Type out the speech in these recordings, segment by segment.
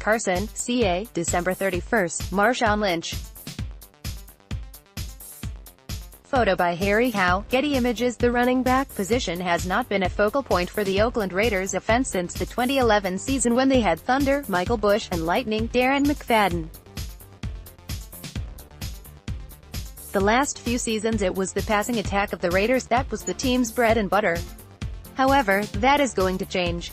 Carson, CA, December 31. Marshawn Lynch. Photo by Harry Howe, Getty Images. The running back position has not been a focal point for the Oakland Raiders offense since the 2011 season when they had Thunder, Michael Bush, and Lightning, Darren McFadden. The last few seasons it was the passing attack of the Raiders that was the team's bread and butter. However, that is going to change.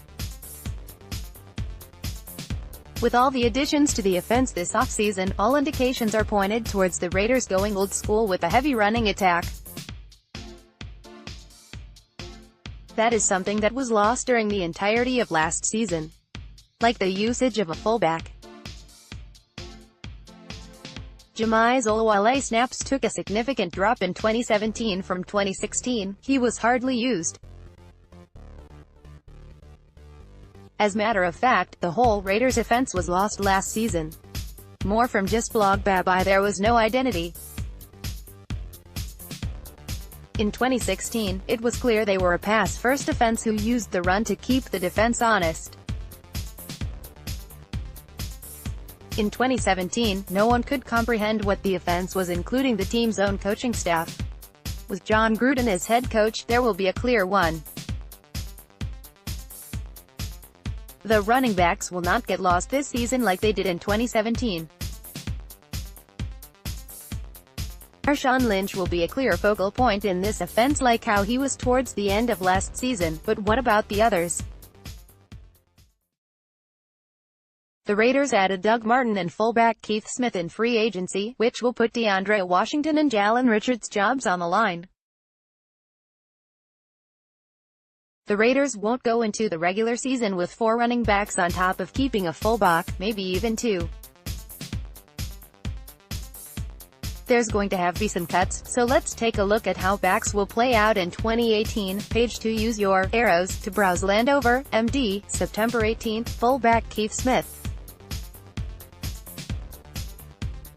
With all the additions to the offense this offseason, all indications are pointed towards the Raiders going old school with a heavy running attack. That is something that was lost during the entirety of last season. Like the usage of a fullback. Jamize Olawale snaps took a significant drop in 2017 from 2016, he was hardly used. As matter of fact, the whole Raiders offense was lost last season. More from just blog bye-bye, there was no identity. In 2016, it was clear they were a pass-first offense who used the run to keep the defense honest. In 2017, no one could comprehend what the offense was, including the team's own coaching staff. With Jon Gruden as head coach, there will be a clear one. The running backs will not get lost this season like they did in 2017. Marshawn Lynch will be a clear focal point in this offense like how he was towards the end of last season, but what about the others? The Raiders added Doug Martin and fullback Keith Smith in free agency, which will put DeAndre Washington and Jalen Richards' jobs on the line. The Raiders won't go into the regular season with 4 running backs on top of keeping a fullback, maybe even 2. There's going to have to be some cuts, so let's take a look at how backs will play out in 2018. Page 2. Use your arrows to browse Landover, MD, September 18, fullback Keith Smith.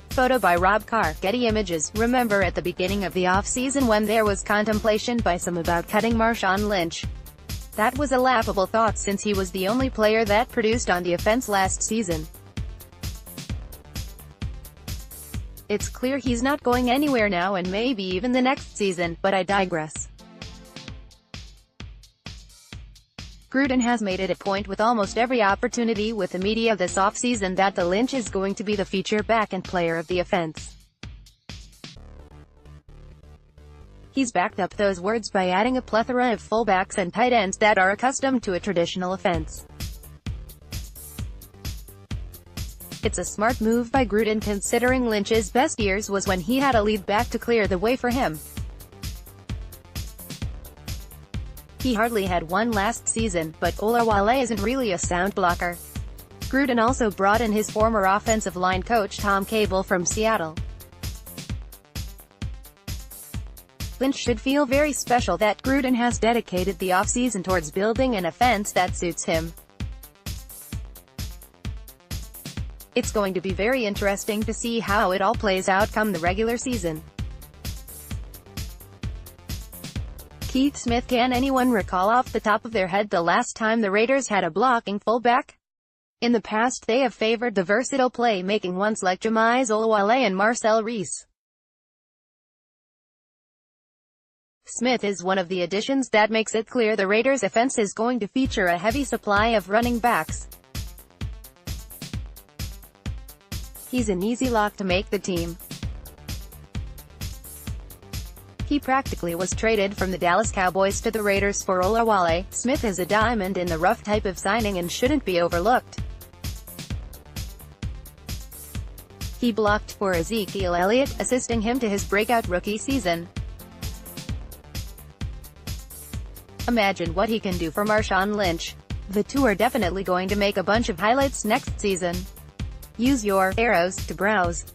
Photo by Rob Carr, Getty Images. Remember at the beginning of the offseason when there was contemplation by some about cutting Marshawn Lynch? That was a laughable thought since he was the only player that produced on the offense last season. It's clear he's not going anywhere now and maybe even the next season, but I digress. Gruden has made it a point with almost every opportunity with the media this offseason that the Lynch is going to be the feature back and player of the offense. He's backed up those words by adding a plethora of fullbacks and tight ends that are accustomed to a traditional offense. It's a smart move by Gruden considering Lynch's best years was when he had a lead back to clear the way for him. He hardly had one last season, but Olawale isn't really a sound blocker. Gruden also brought in his former offensive line coach Tom Cable from Seattle. Lynch should feel very special that Gruden has dedicated the offseason towards building an offense that suits him. It's going to be very interesting to see how it all plays out come the regular season. Keith Smith. Can anyone recall off the top of their head the last time the Raiders had a blocking fullback? In the past they have favored the versatile play-making ones like Jamize Olawale and Marcel Reese. Smith is one of the additions that makes it clear the Raiders' offense is going to feature a heavy supply of running backs. He's an easy lock to make the team. He practically was traded from the Dallas Cowboys to the Raiders for Olawale. Smith is a diamond in the rough type of signing and shouldn't be overlooked. He blocked for Ezekiel Elliott, assisting him to his breakout rookie season. Imagine what he can do for Marshawn Lynch. The two are definitely going to make a bunch of highlights next season. Use your arrows to browse.